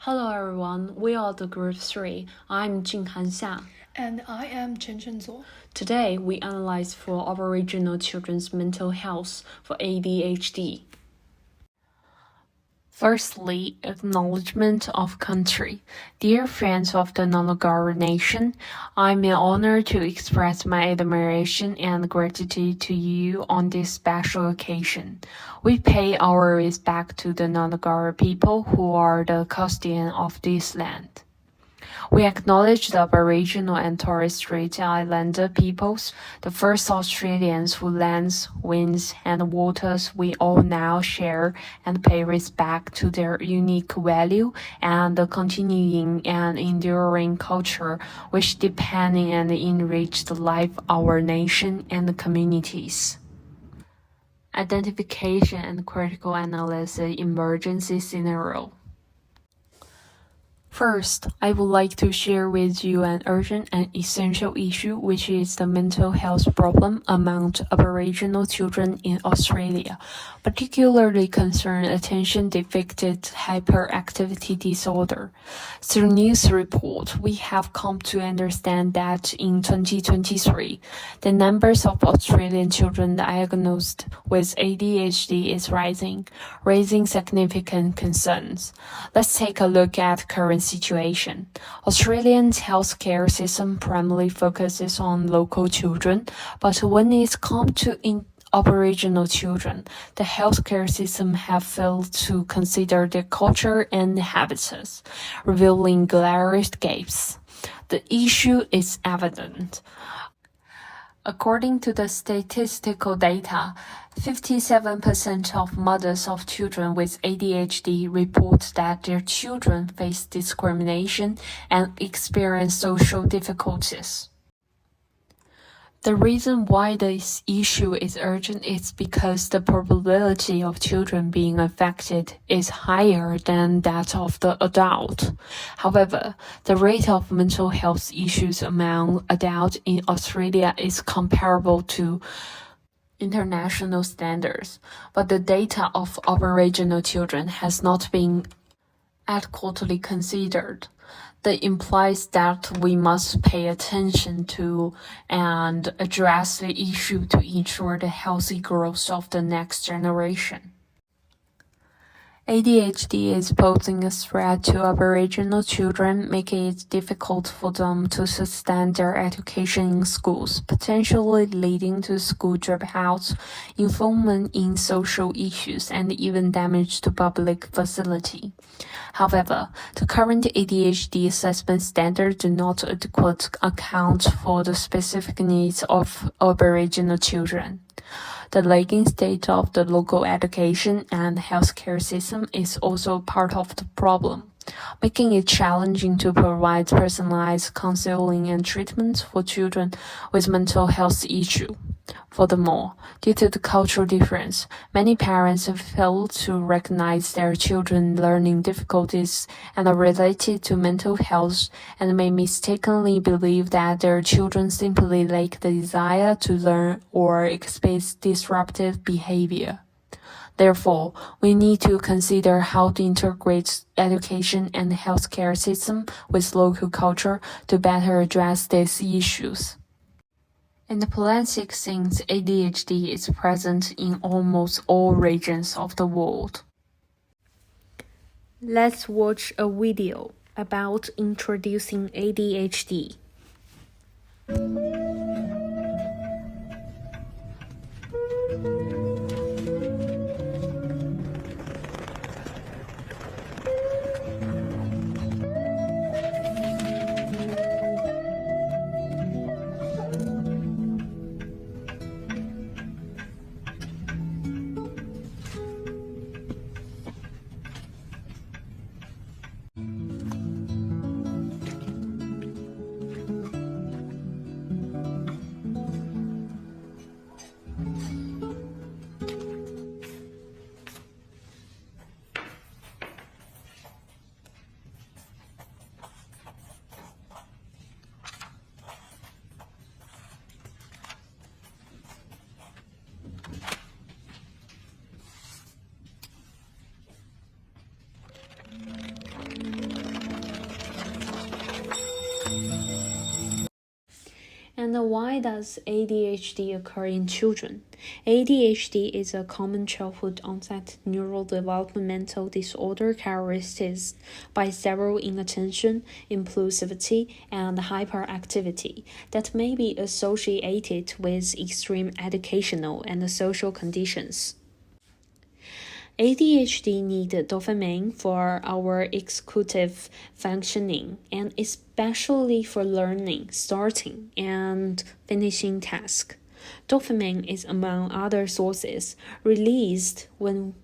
Hello everyone, we are the Group 3. I'm Jinghan Xia. And I am Chenchen Zuo. Today we analyze for Aboriginal children's mental health for ADHD. Firstly, acknowledgement of country. Dear friends of the Nulagara Nation, I'm honored to express my admiration and gratitude to you on this special occasion. We pay our respect to the Nulagara people who are the custodian of this land. We acknowledge the Aboriginal and Torres Strait Islander peoples, the first Australians whose lands, winds, and waters we all now share, and pay respect to their unique value and the continuing and enduring culture which depend and enrich the life of our nation and the communities. Identification and critical analysis emergency scenario. First, I would like to share with you an urgent and essential issue, which is the mental health problem among Aboriginal children in Australia, particularly concerning attention deficit hyperactivity disorder. Through news reports, we have come to understand that in 2023, the numbers of Australian children diagnosed with ADHD is rising, raising significant concerns. Let's take a look at current situation. Australia's healthcare system primarily focuses on local children, but when it's come to Aboriginal children, the healthcare system have failed to consider their culture and habitats, revealing glaring gaps. The issue is evident. According to the statistical data, 57% of mothers of children with ADHD report that their children face discrimination and experience social difficulties. The reason why this issue is urgent is because the probability of children being affected is higher than that of the adult. However, the rate of mental health issues among adults in Australia is comparable to international standards, but the data of Aboriginal children has not been adequately considered. That implies that we must pay attention to and address the issue to ensure the healthy growth of the next generation. ADHD is posing a threat to Aboriginal children, making it difficult for them to sustain their education in schools, potentially leading to school dropouts, involvement in social issues, and even damage to public facility. However, the current ADHD assessment standards do not adequately account for the specific needs of Aboriginal children. The lagging state of the local education and healthcare system is also part of the problem, making it challenging to provide personalized counseling and treatment for children with mental health issues. Furthermore, due to the cultural difference, many parents have failed to recognize their children's learning difficulties and are related to mental health and may mistakenly believe that their children simply lack the desire to learn or experience disruptive behavior. Therefore, we need to consider how to integrate education and healthcare system with local culture to better address these issues. In the plastic sense, ADHD is present in almost all regions of the world. Let's watch a video about introducing ADHD. And why does ADHD occur in children? ADHD is a common childhood onset neurodevelopmental disorder characterized by several inattention, impulsivity, and hyperactivity that may be associated with extreme educational and social conditions. ADHD needs dopamine for our executive functioning and especially for learning, starting, and finishing tasks. Dopamine is, among other sources, released when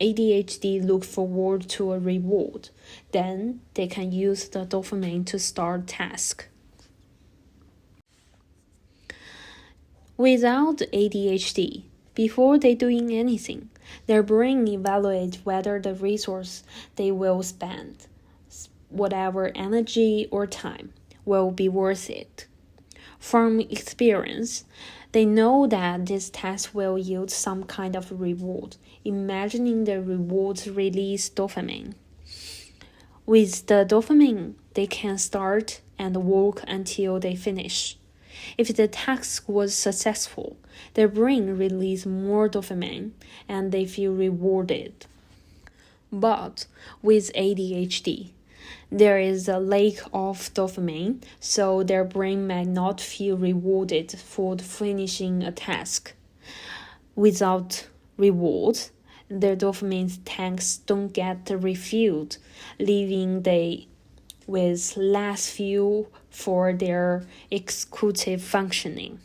ADHD look forward to a reward. Then they can use the dopamine to start task. Without ADHD, before they doing anything, their brain evaluates whether the resource they will spend, whatever energy or time, will be worth it. From experience, they know that this task will yield some kind of reward, imagining the rewards release dopamine. With the dopamine, they can start and work until they finish. If the task was successful, their brain releases more dopamine and they feel rewarded. But with ADHD, there is a lack of dopamine, so their brain may not feel rewarded for finishing a task. Without reward, their dopamine tanks don't get refilled, leaving they with less fuel for their executive functioning.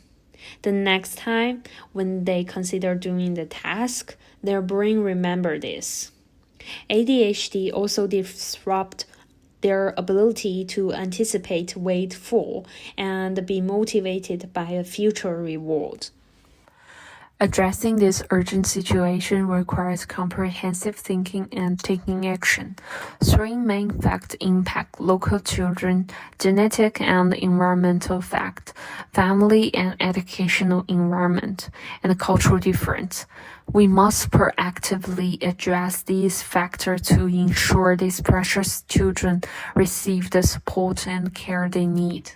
The next time when they consider doing the task, their brain remembers this. ADHD also disrupts their ability to anticipate, wait for, and be motivated by a future reward. Addressing this urgent situation requires comprehensive thinking and taking action. Three main factors impact local children: genetic and environmental fact, family and educational environment, and cultural difference. We must proactively address these factors to ensure these precious children receive the support and care they need.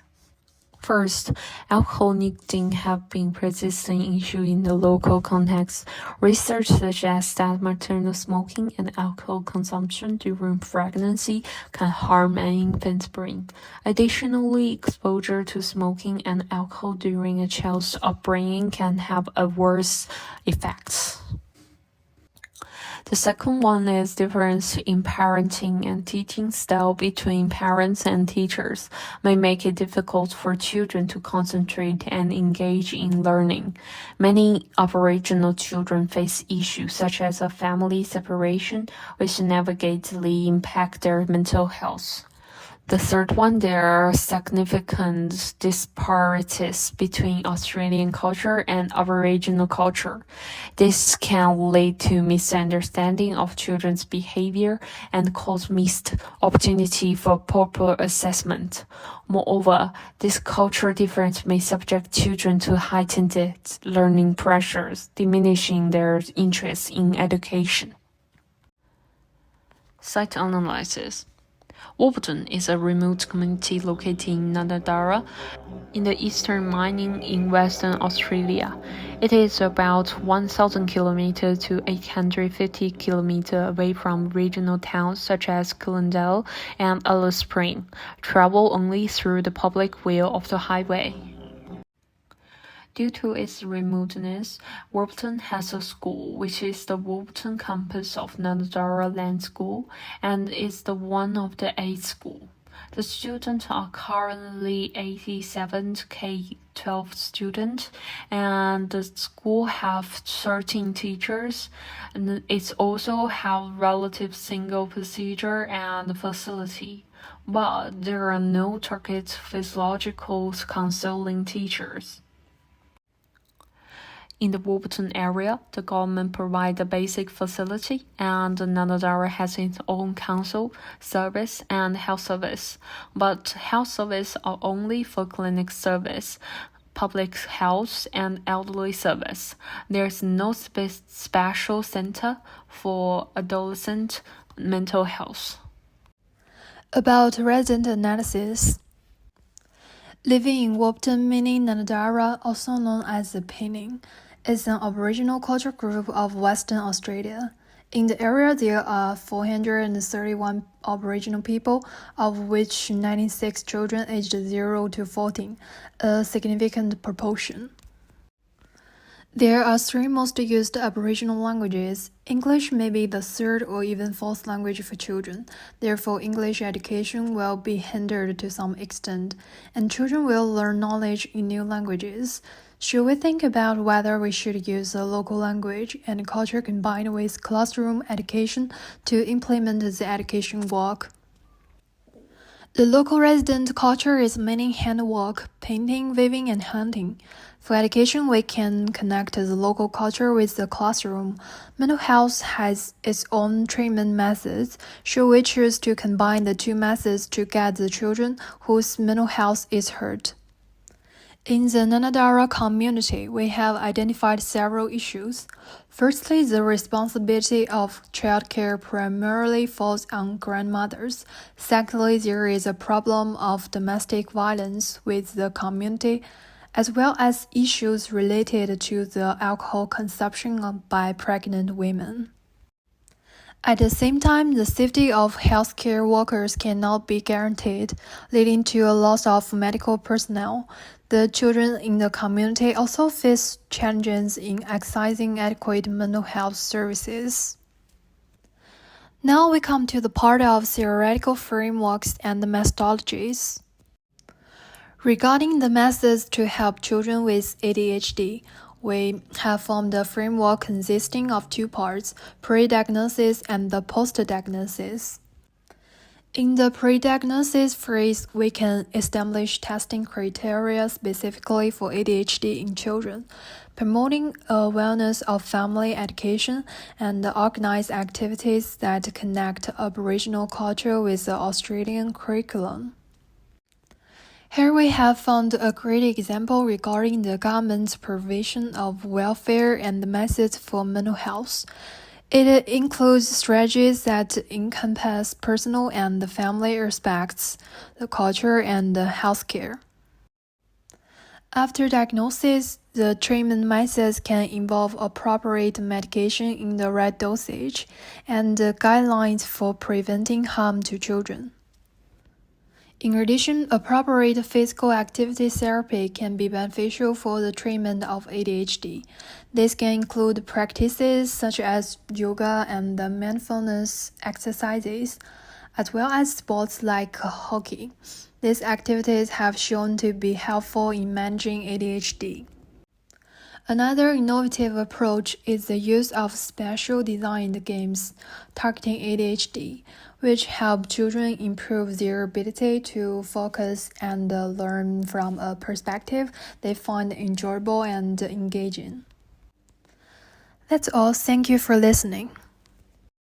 First, alcohol nicotine have been persistent issue in the local context. Research suggests that maternal smoking and alcohol consumption during pregnancy can harm an infant's brain. Additionally, exposure to smoking and alcohol during a child's upbringing can have adverse effects. The second one is difference in parenting and teaching style between parents and teachers may make it difficult for children to concentrate and engage in learning. Many Aboriginal children face issues such as a family separation, which negatively impact their mental health. The third one, there are significant disparities between Australian culture and Aboriginal culture. This can lead to misunderstanding of children's behavior and cause missed opportunity for proper assessment. Moreover, this cultural difference may subject children to heightened learning pressures, diminishing their interest in education. Site analysis. Warburton is a remote community located in Nandadara in the eastern mining in Western Australia. It is about 1,000 kilometers to 850 kilometers away from regional towns such as Coolangatta and Alice Springs. Travel only through the public way of the highway. Due to its remoteness, Warburton has a school, which is the Warburton campus of Nandadara Land School, and is the one of the 8 schools. The students are currently 87 K-12 students, and the school have 13 teachers, and it also have relative single procedure and facility. But there are no target physiological counseling teachers. In the Warburton area, the government provides a basic facility, and Nandadara has its own council, service, and health service. But health service are only for clinic service, public health, and elderly service. There's no special center for adolescent mental health. About resident analysis. Living in Wopton Mini Nanadara, also known as the Pinning, is an Aboriginal culture group of Western Australia. In the area, there are 431 Aboriginal people, of which 96 children aged 0 to 14, a significant proportion. There are three most used Aboriginal languages. English may be the third or even fourth language for children. Therefore, English education will be hindered to some extent, and children will learn knowledge in new languages. Should we think about whether we should use a local language and culture combined with classroom education to implement the education work? The local resident culture is mainly handwork, painting, weaving, and hunting. For education, we can connect the local culture with the classroom. Mental health has its own treatment methods. Should we choose to combine the two methods to get the children whose mental health is hurt? In the Nanadara community, we have identified several issues. Firstly, the responsibility of childcare primarily falls on grandmothers. Secondly, there is a problem of domestic violence with the community, as well as issues related to the alcohol consumption by pregnant women. At the same time, the safety of healthcare workers cannot be guaranteed, leading to a loss of medical personnel. The children in the community also face challenges in accessing adequate mental health services. Now we come to the part of theoretical frameworks and methodologies. Regarding the methods to help children with ADHD, we have formed a framework consisting of two parts, pre-diagnosis and the post-diagnosis. In the pre-diagnosis phase, we can establish testing criteria specifically for ADHD in children, promoting awareness of family education and organize activities that connect Aboriginal culture with the Australian curriculum. Here we have found a great example regarding the government's provision of welfare and methods for mental health. It includes strategies that encompass personal and family aspects, the culture, and the healthcare. After diagnosis, the treatment methods can involve appropriate medication in the right dosage and guidelines for preventing harm to children. In addition, appropriate physical activity therapy can be beneficial for the treatment of ADHD. This can include practices such as yoga and mindfulness exercises, as well as sports like hockey. These activities have shown to be helpful in managing ADHD. Another innovative approach is the use of special designed games targeting ADHD, which help children improve their ability to focus and learn from a perspective they find enjoyable and engaging. That's all. Thank you for listening.